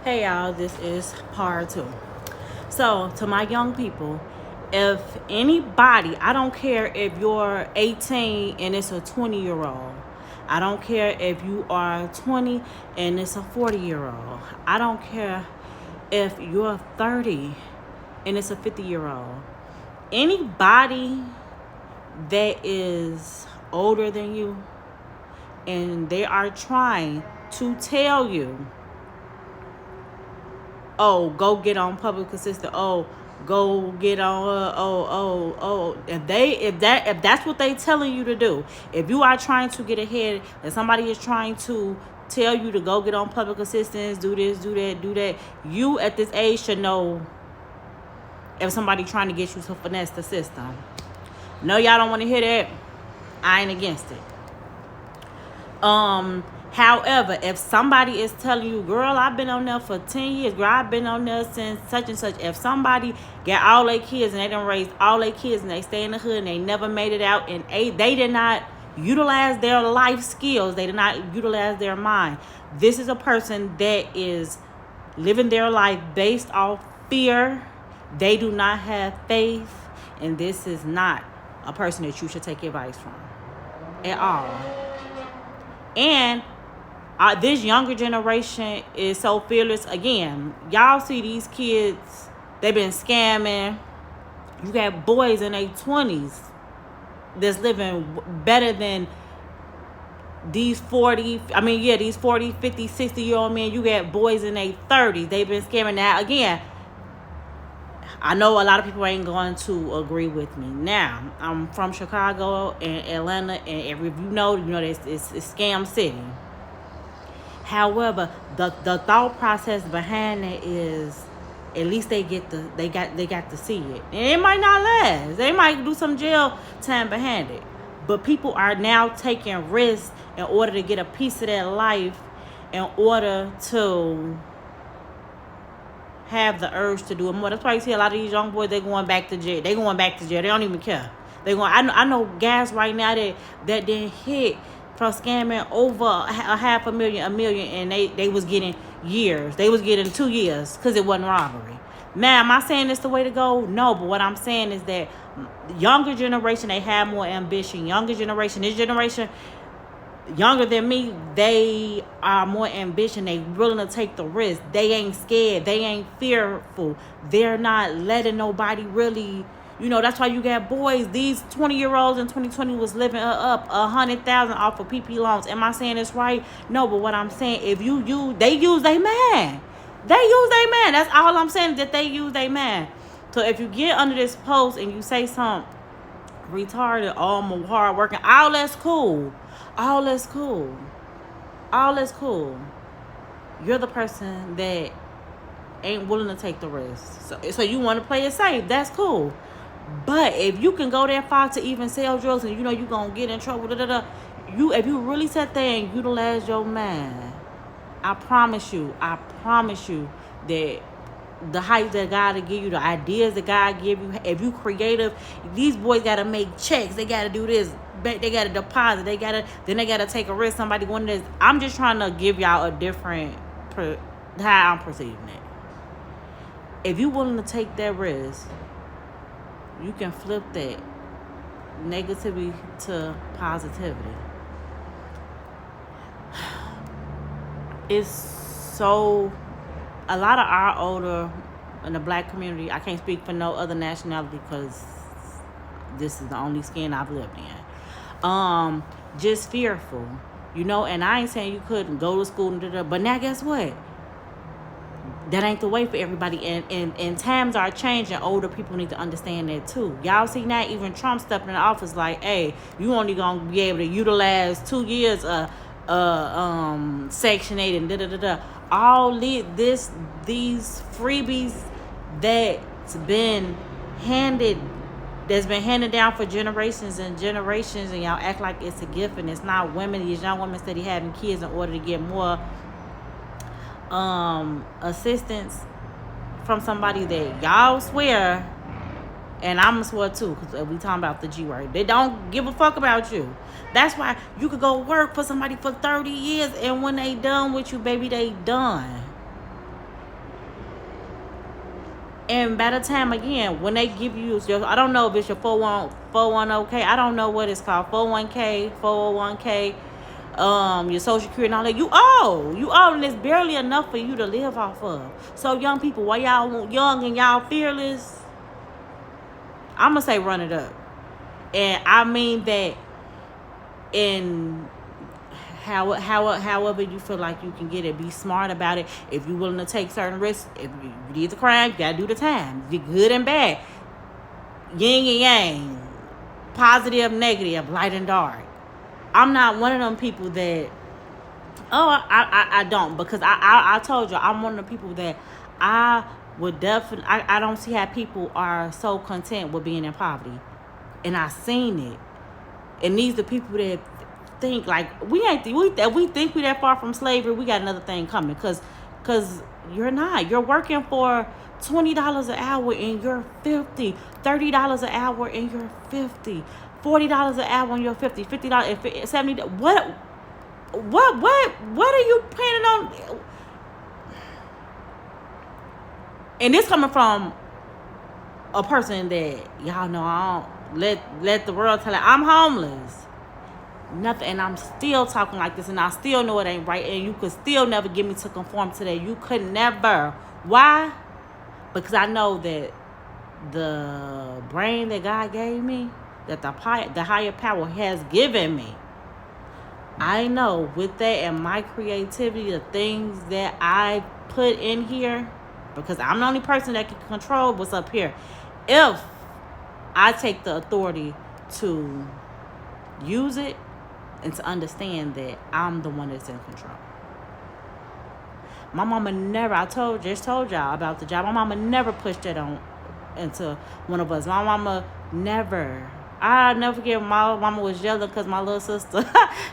Hey y'all, this is part two. So, to my young people, if anybody, I don't care if you're 18 and it's a 20-year-old, I don't care if you are 20 and it's a 40-year-old, I don't care if you're 30 and it's a 50-year-old, anybody that is older than you and they are trying to tell you, oh, go get on public assistance. Oh, go get on. If that's what they telling you to do, if you are trying to get ahead, and somebody is trying to tell you to go get on public assistance, do this, do that, do that, you at this age should know if somebody trying to get you to finesse the system. No, y'all don't want to hear that. I ain't against it. However, if somebody is telling you, girl, I've been on there for 10 years, girl, I've been on there since such and such. If somebody got all their kids and they done raised all their kids and they stay in the hood and they never made it out and they did not utilize their life skills, they did not utilize their mind. This is a person that is living their life based off fear. They do not have faith. And this is not a person that you should take advice from at all. And this younger generation is so fearless. Again, y'all see these kids, they've been scamming. You got boys in their 20s that's living better than these 40, these 40, 50, 60-year-old men. You got boys in their 30s. They've been scamming. Now, again, I know a lot of people ain't going to agree with me. Now, I'm from Chicago and Atlanta, and if you know that it's scam city. However, the thought process behind it is, at least they got to see it, and it might not last. They might do some jail time behind it, but people are now taking risks in order to get a piece of that life, in order to have the urge to do it more. That's why you see a lot of these young boys, they going back to jail. They don't even care. They going. I know guys right now that didn't hit for scamming over $500,000, $1 million, and they was getting years. They was getting 2 years because it wasn't robbery. Now, am I saying it's the way to go? No, but what I'm saying is that younger generation, they have more ambition. This generation, younger than me, they are more ambition. They willing to take the risk. They ain't scared. They ain't fearful. They're not letting nobody really. That's why you got boys. These 20-year-olds in 2020 was living up 100,000 off of PP loans. Am I saying this right? No, but what I'm saying, if they use their man. They use their man. That's all I'm saying, that they use their man. So if you get under this post and you say something retarded, I'm hard working, all that's cool. You're the person that ain't willing to take the risk. So you want to play it safe. That's cool. But if you can go that far to even sell drugs and you're going to get in trouble, if you really sit there and utilize your mind, I promise you that the hype that God will give you, the ideas that God give you, if you creative, these boys got to make checks. They got to do this. They got to deposit. They got to take a risk. Somebody going to this. I'm just trying to give y'all a different, how I'm perceiving it. If you willing to take that risk, you can flip that negativity to positivity. It's so, a lot of our older in the black community, I can't speak for no other nationality because this is the only skin I've lived in. Just fearful, and I ain't saying you couldn't go to school, but now guess what? That ain't the way for everybody, and times are changing. Older people need to understand that too. Y'all see now, even Trump stepping in the office like, hey, you only gonna be able to utilize 2 years of Section 8 and all these freebies that's been handed down for generations and generations, and y'all act like it's a gift, and it's not. These young women steady having kids in order to get more assistance from somebody that y'all swear, and I'm swear too, because we talking about the G word. They don't give a fuck about you. That's why you could go work for somebody for 30 years, and when they done with you, baby, they done. And by the time, again, when they give you your, I don't know if it's your 401k, I don't know what it's called, 401k, 401k, your social security and all that, you owe, and it's barely enough for you to live off of. So young people, while y'all young and y'all fearless, I'm gonna say run it up. And I mean that in however you feel like you can get it. Be smart about it. If you're willing to take certain risks, if you did the crime, you gotta do the time. You're good and bad, yin and yang, positive, negative, light and dark. I'm not one of them people that, I don't, because I told you, I'm one of the people that I would definitely, I don't see how people are so content with being in poverty. And I seen it. And these the people that think like we think we that far from slavery, we got another thing coming, cause you're not. You're working for $20 an hour and you're 50, $30 an hour and you're 50, $40 an hour and you're 50, $50, $70. What are you planning on? And this coming from a person that y'all know, I don't let the world tell it I'm homeless. Nothing, and I'm still talking like this, and I still know it ain't right, and you could still never get me to conform to that. You could never. Why? Because I know that the brain that God gave me, that the higher power has given me, I know with that and my creativity, the things that I put in here, because I'm the only person that can control what's up here. If I take the authority to use it and to understand that I'm the one that's in control. My mama never, just told y'all about the job. My mama never pushed that on into one of us. My mama never. I'll never forget, my mama was yelling because my little sister,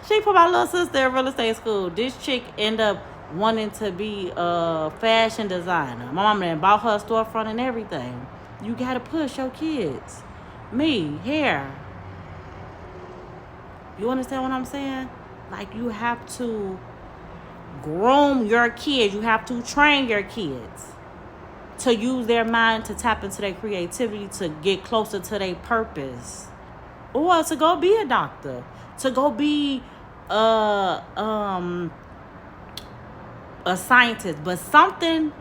she put my little sister in real estate school. This chick ended up wanting to be a fashion designer. My mama then bought her a storefront and everything. You gotta push your kids. Me, here. You understand what I'm saying? Like, you have to groom your kids. You have to train your kids to use their mind, to tap into their creativity, to get closer to their purpose. Or to go be a doctor. To go be a scientist. But something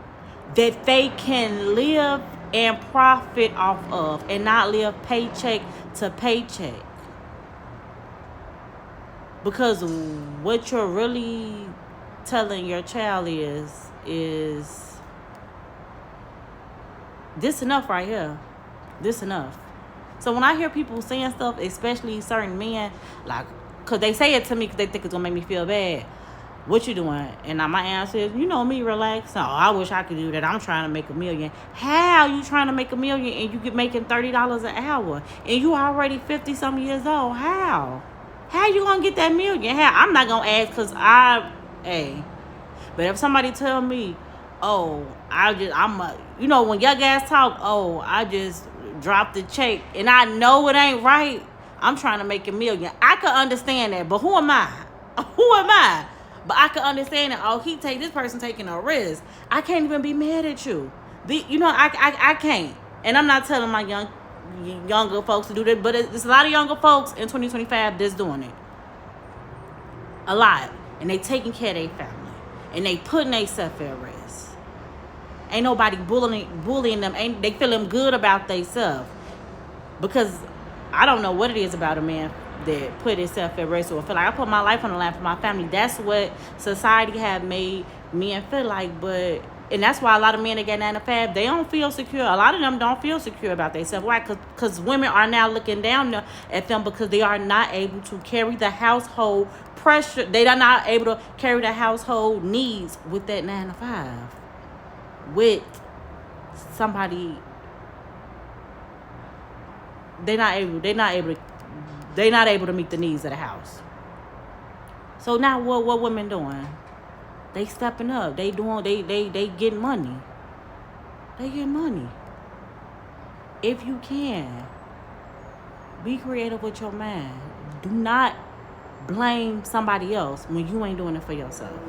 that they can live and profit off of, and not live paycheck to paycheck. Because what you're really telling your child is this enough right here. This enough. So when I hear people saying stuff, especially certain men, like, because they say it to me because they think it's going to make me feel bad. What you doing? And my answer is, you know me, relax. Oh, I wish I could do that. I'm trying to make $1 million. How you trying to make $1 million and you get making $30 an hour? And you already 50-some years old. How you gonna get that $1 million? How? I'm not gonna ask because but if somebody tell me, oh, when young guys talk, oh, I just dropped the check and I know it ain't right, I'm trying to make $1 million. I could understand that, but who am I? But I could understand that, oh, this person taking a risk. I can't even be mad at you. I can't. And I'm not telling my younger folks to do that, but it's a lot of younger folks in 2025 that's doing it. A lot. And they taking care of their family. And they putting themselves at risk. Ain't nobody bullying them. They feeling good about themselves. Because I don't know what it is about a man that put himself at risk or feel like I put my life on the line for my family. That's what society have made men feel like. And that's why a lot of men that get 9 to 5, they don't feel secure. A lot of them don't feel secure about themselves. Why? Because women are now looking down at them because they are not able to carry the household pressure. They are not able to carry the household needs with that 9 to 5. With somebody, they're not able to meet the needs of the house. So now what women doing? They stepping up. They getting money. They get money. If you can, be creative with your mind. Do not blame somebody else when you ain't doing it for yourself.